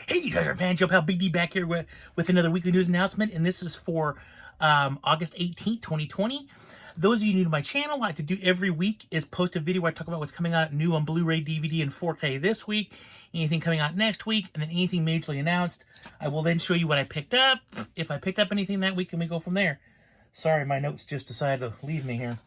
Hey, you guys are fans. Joe Pal Big D back here with another weekly news announcement, and this is for August 18th, 2020. Those of you new to my channel, what I like to do every week is post a video where I talk about what's coming out new on Blu-ray, DVD, and 4K this week, anything coming out next week, and then anything majorly announced. I will then show you what I picked up, if I picked up anything that week, and we go from there. Sorry, my notes just decided to leave me here.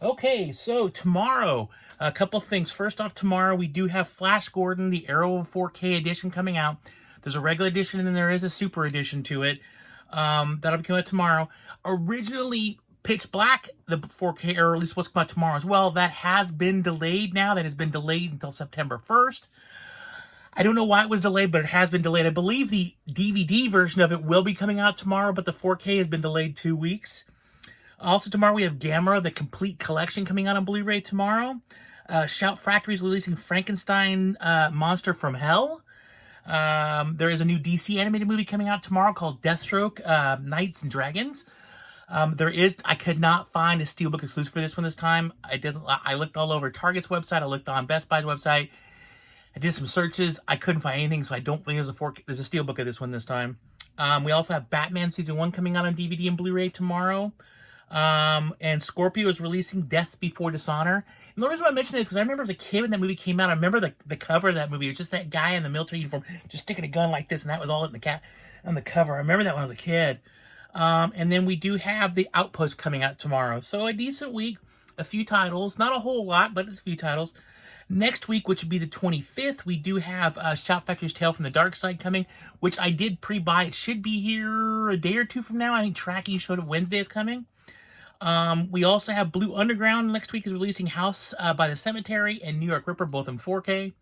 Okay, so tomorrow, a couple things. First off, tomorrow we do have Flash Gordon, the Arrow 4K edition coming out. There's a regular edition and then there is a super edition to it. That'll be coming out tomorrow. Originally, Pitch Black, the 4K Arrow release was coming out tomorrow as well. That has been delayed now. That has been delayed until September 1st. I don't know why it was delayed, but it has been delayed. I believe the DVD version of it will be coming out tomorrow, but the 4K has been delayed 2 weeks. Also tomorrow we have Gamera, the complete collection, coming out on Blu-ray tomorrow. Shout Factory is releasing Frankenstein Monster from Hell. There is a new DC animated movie coming out tomorrow called Deathstroke, Knights and Dragons. I could not find a Steelbook exclusive for this one this time. I looked all over Target's website. I looked on Best Buy's website. I did some searches. I couldn't find anything, so I don't think there's a Steelbook of this one this time. We also have Batman Season 1 coming out on DVD and Blu-ray tomorrow. And Scorpio is releasing Death Before Dishonor. And the reason why I mention this is because I remember the kid when that movie came out. I remember the cover of that movie. It was just that guy in the military uniform just sticking a gun like this, and that was all on the cover. I remember that when I was a kid. And then we do have The Outpost coming out tomorrow. So a decent week, a few titles, not a whole lot, but it's a few titles. Next week, which would be the 25th, we do have Shout Factory's Tale from the Dark Side coming, which I did pre-buy. It should be here a day or two from now. I think tracking showed it Wednesday is coming. We also have Blue Underground next week is releasing House by the Cemetery and New York Ripper, both in 4K.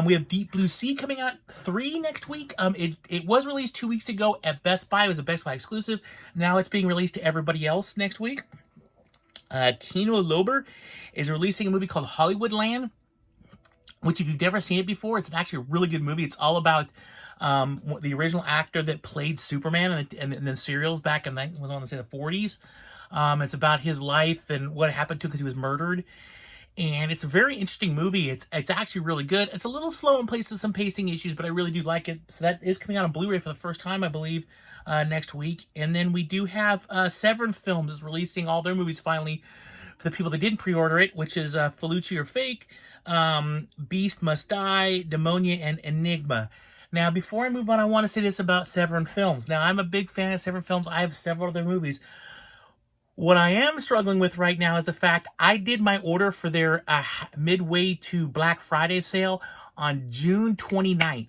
We have Deep Blue Sea coming out 3 next week. It was released 2 weeks ago at Best Buy. It was a Best Buy exclusive. Now it's being released to everybody else next week. Kino Lorber is releasing a movie called Hollywoodland, which if you've never seen it before, it's actually a really good movie. It's all about the original actor that played Superman in the serials back in the 40s. It's about his life and what happened to him because he was murdered. And it's a very interesting movie. It's actually really good. It's a little slow in places, some pacing issues, but I really do like it. So that is coming out on Blu-ray for the first time, I believe, next week. And then we do have Severin Films is releasing all their movies finally for the people that didn't pre-order it, which is Felucci or Fake, Beast Must Die, Demonia, and Enigma. Now, before I move on, I want to say this about Severin Films. Now, I'm a big fan of Severin Films. I have several of their movies. What I am struggling with right now is the fact I did my order for their midway to Black Friday sale on June 29th.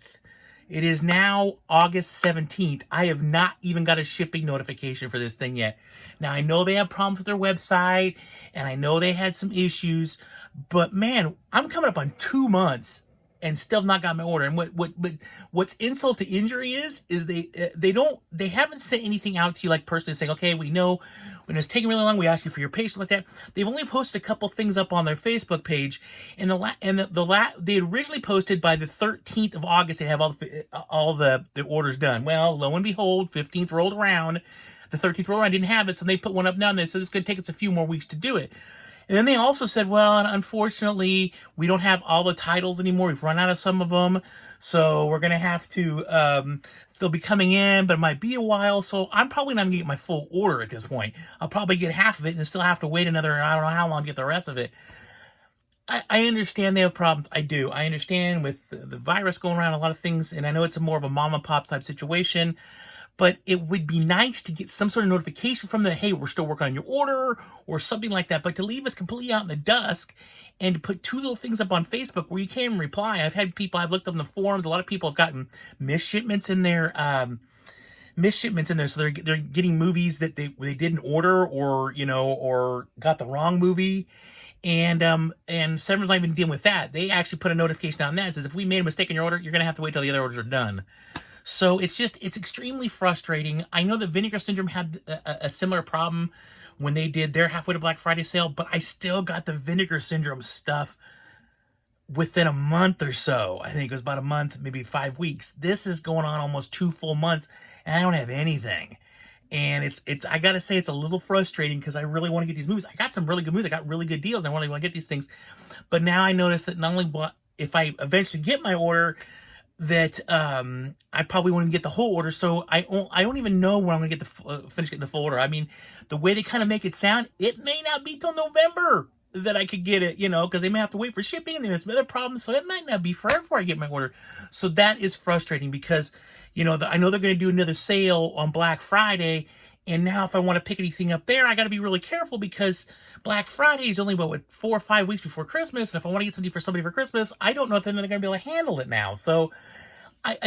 It is now August 17th. I have not even got a shipping notification for this thing yet. Now, I know they have problems with their website, and I know they had some issues, but man, I'm coming up on 2 months and still not got my order. And what's insult to injury is they haven't sent anything out to you like personally saying, okay, we know when it's taking really long, we ask you for your patience like that. They've only posted a couple things up on their Facebook page, and they originally posted by the 13th of August they have all the orders done. Well, lo and behold, 15th rolled around, the 13th rolled around, didn't have it, so they put one up now and they said it's going to take us a few more weeks to do it. And then they also said, well, unfortunately, we don't have all the titles anymore. We've run out of some of them. So we're going to have to, they'll be coming in, but it might be a while. So I'm probably not going to get my full order at this point. I'll probably get half of it and still have to wait another, I don't know how long to get the rest of it. I understand they have problems. I do. I understand with the virus going around, a lot of things. And I know it's more of a mom and pop type situation. But it would be nice to get some sort of notification from them, hey, we're still working on your order, or something like that. But to leave us completely out in the dusk and to put 2 little things up on Facebook where you can't even reply. I've looked up in the forums, a lot of people have gotten missed shipments in there, so they're getting movies that they didn't order, or got the wrong movie. And Severin's not even dealing with that. They actually put a notification on that. It says, if we made a mistake in your order, you're going to have to wait till the other orders are done. So it's extremely frustrating. I know that Vinegar Syndrome had a similar problem when they did their halfway to Black Friday sale, but I still got the Vinegar Syndrome stuff within a month or so. I think it was about a month, maybe 5 weeks. This is going on almost 2 full months, and I don't have anything. And I gotta say, it's a little frustrating because I really want to get these movies. I got some really good movies. I got really good deals. And I really want to get these things. But now I notice that not only if I eventually get my order, that I probably won't even get the whole order. So I don't even know when I'm gonna get finish getting the full order. I mean, the way they kind of make it sound, it may not be till November that I could get it, you know, because they may have to wait for shipping and there's some other problems. So it might not be forever before I get my order. So that is frustrating because, you know, I know they're going to do another sale on Black Friday. And now if I want to pick anything up there, I got to be really careful because Black Friday is only about 4 or 5 weeks before Christmas. And if I want to get something for somebody for Christmas, I don't know if they're going to be able to handle it now. So I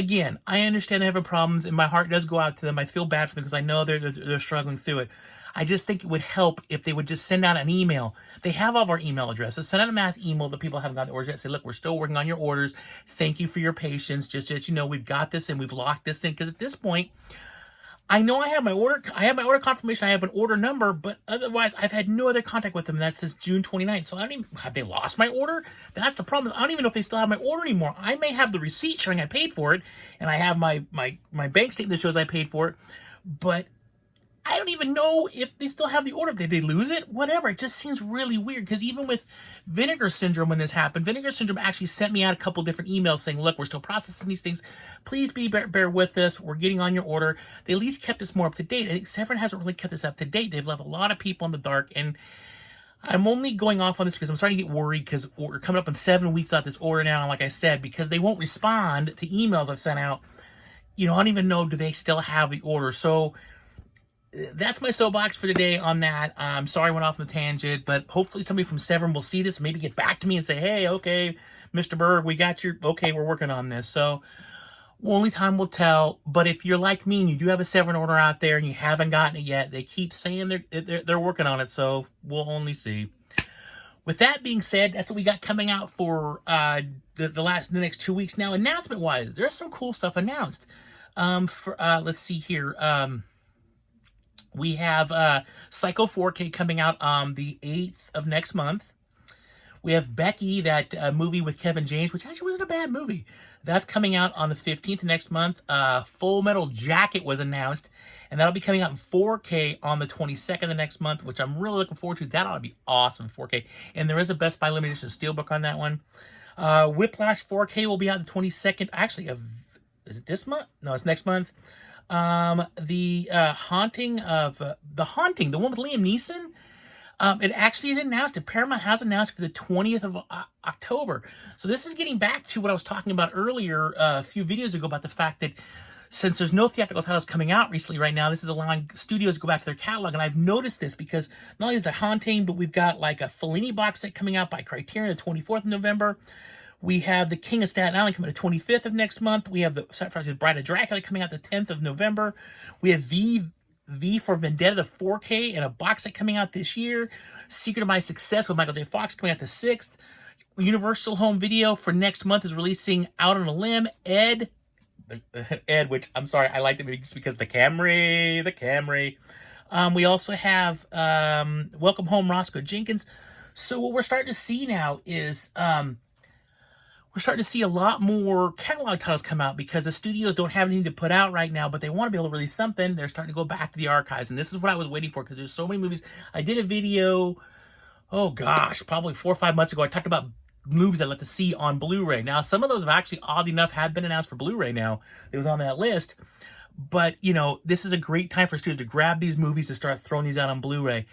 understand they're having problems, and my heart does go out to them. I feel bad for them because I know they're struggling through it. I just think it would help if they would just send out an email. They have all of our email addresses. Send out a mass email that people haven't gotten the orders yet. Say, look, we're still working on your orders. Thank you for your patience. Just that you know we've got this and we've locked this in. Because at this point, I know I have my order. I have my order confirmation. I have an order number, but otherwise, I've had no other contact with them. That's since June 29th. So I don't even have they lost my order. That's the problem. I don't even know if they still have my order anymore. I may have the receipt showing I paid for it, and I have my bank statement that shows I paid for it, but I don't even know if they still have the order. Did they lose it? Whatever. It just seems really weird because even with Vinegar Syndrome, when this happened, Vinegar Syndrome actually sent me out a couple different emails saying, look, we're still processing these things. Please bear with us. We're getting on your order. They at least kept us more up to date. I think Severin hasn't really kept us up to date. They've left a lot of people in the dark, and I'm only going off on this because I'm starting to get worried because we're coming up on 7 weeks without this order now, and like I said, because they won't respond to emails I've sent out, you know, I don't even know, do they still have the order? So that's my soapbox for today on that. I'm sorry I went off on the tangent, but hopefully somebody from Severin will see this and maybe get back to me and say, hey, okay, Mr. Berg, we got your, okay, we're working on this. So only time will tell. But if you're like me and you do have a Severin order out there and you haven't gotten it yet, they keep saying they're working on it. So we'll only see. With that being said, that's what we got coming out for the next 2 weeks now. Announcement wise, there's some cool stuff announced. Let's see here. We have Psycho 4K coming out on the 8th of next month. We have Becky, that movie with Kevin James, which actually wasn't a bad movie. That's coming out on the 15th of next month. Full Metal Jacket was announced, and that'll be coming out in 4K on the 22nd of next month, which I'm really looking forward to. That ought to be awesome, 4K. And there is a Best Buy limited edition steelbook on that one. Whiplash 4K will be out the 22nd. Actually, is it this month? No, it's next month. The Haunting, the one with Liam Neeson, it actually is announced. Paramount has announced for the 20th of October. So this is getting back to what I was talking about earlier, a few videos ago, about the fact that since there's no theatrical titles coming out recently right now, this is allowing studios to go back to their catalog. And I've noticed this because not only is the Haunting, but we've got like a Fellini box set coming out by Criterion the 24th of November. We have The King of Staten Island coming the 25th of next month. We have the Bride of Dracula coming out the 10th of November. We have V for Vendetta, the 4K, and a box set coming out this year. Secret of My Success with Michael J. Fox coming out the 6th. Universal Home Video for next month is releasing Out on a Limb. Ed, which I'm sorry, I like the movie just because the Camry. We also have Welcome Home, Roscoe Jenkins. So what we're starting to see now is we're starting to see a lot more catalog titles come out because the studios don't have anything to put out right now, but they want to be able to release something. They're starting to go back to the archives, and this is what I was waiting for because there's so many movies. I did a video, oh gosh, probably 4 or 5 months ago. I talked about movies I'd like to see on Blu-ray. Now, some of those have actually, oddly enough, had been announced for Blu-ray now. It was on that list. But, you know, this is a great time for studios to grab these movies to start throwing these out on Blu-ray.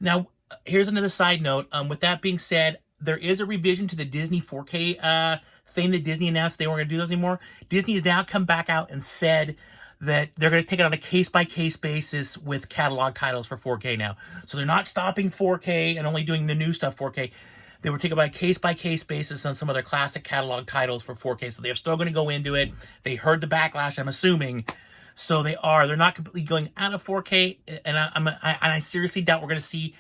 Now, here's another side note. With that being said, there is a revision to the Disney 4K thing that Disney announced they weren't going to do those anymore. Disney has now come back out and said that they're going to take it on a case-by-case basis with catalog titles for 4K now. So they're not stopping 4K and only doing the new stuff 4K. They were taking it by a case-by-case basis on some of their classic catalog titles for 4K. So they're still going to go into it. They heard the backlash, I'm assuming. So they're not completely going out of 4K. And I seriously doubt we're going to see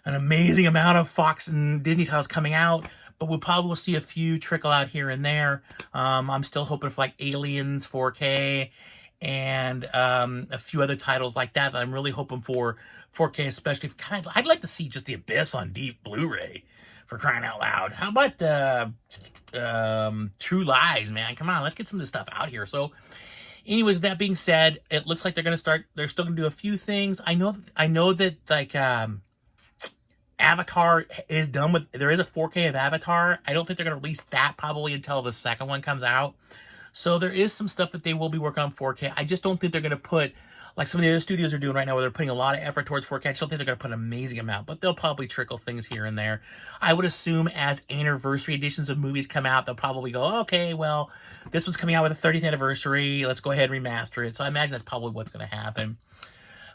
an amazing amount of Fox and Disney titles coming out, but we probably will see a few trickle out here and there. I'm still hoping for like Aliens 4K and a few other titles like that I'm really hoping for 4K, especially. I'd like to see just The Abyss on deep Blu-ray, for crying out loud. How about True Lies, man? Come on, let's get some of this stuff out here. So anyways, that being said, it looks like they're still going to do a few things. I know that like Avatar is done with, there is a 4K of Avatar. I don't think they're going to release that probably until the second one comes out. So there is some stuff that they will be working on 4K. I just don't think they're going to put, like some of the other studios are doing right now, where they're putting a lot of effort towards 4K. I just don't think they're going to put an amazing amount, but they'll probably trickle things here and there. I would assume as anniversary editions of movies come out, they'll probably go, okay, well, this one's coming out with a 30th anniversary. Let's go ahead and remaster it. So I imagine that's probably what's going to happen.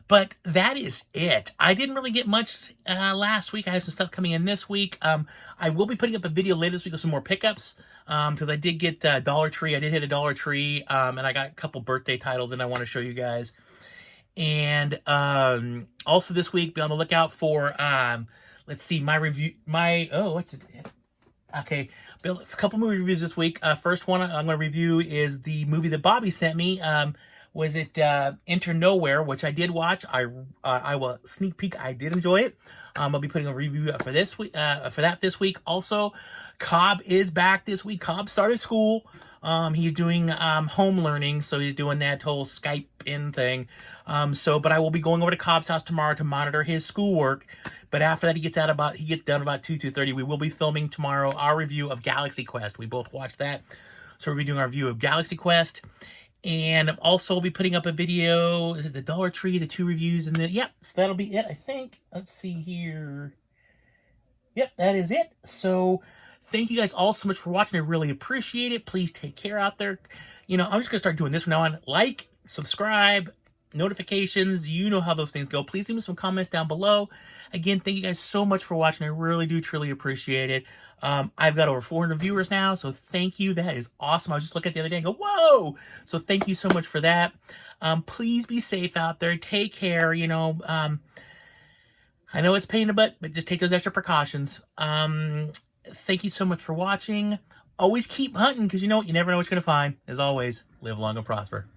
But that is it. I didn't really get much last week. I have some stuff coming in this week. I will be putting up a video later this week with some more pickups, because I did get Dollar Tree. I did hit a Dollar Tree, and I got a couple birthday titles, and I want to show you guys. And also this week, be on the lookout for, let's see, my review, what's it? Okay, a couple movie reviews this week. First one I'm going to review is the movie that Bobby sent me. Was it Enter Nowhere, which I did watch. I will sneak peek. I did enjoy it. I'll be putting a review up for this week, for that this week. Also, Cobb is back this week. Cobb started school. He's doing home learning, so he's doing that whole Skype in thing. But I will be going over to Cobb's house tomorrow to monitor his schoolwork. But after that, he gets done about 2:30. We will be filming tomorrow our review of Galaxy Quest. We both watched that, so we'll be doing our review of Galaxy Quest. And also we'll be putting up a video. Is it the Dollar Tree, the 2 reviews, and then yep, so that'll be it, I think. Let's see here. Yep, that is it. So thank you guys all so much for watching. I really appreciate it. Please take care out there. You know, I'm just gonna start doing this from now on. Like, subscribe, notifications, you know how those things go. Please leave me some comments down below. Again, thank you guys so much for watching. I really do truly appreciate it. I've got over 400 viewers now, so thank you. That is awesome. I was just looking at the other day and go, whoa! So thank you so much for that. Please be safe out there. Take care. You know, I know it's a pain in the butt, but just take those extra precautions. Thank you so much for watching. Always keep hunting, because you know what? You never know what you're going to find. As always, live long and prosper.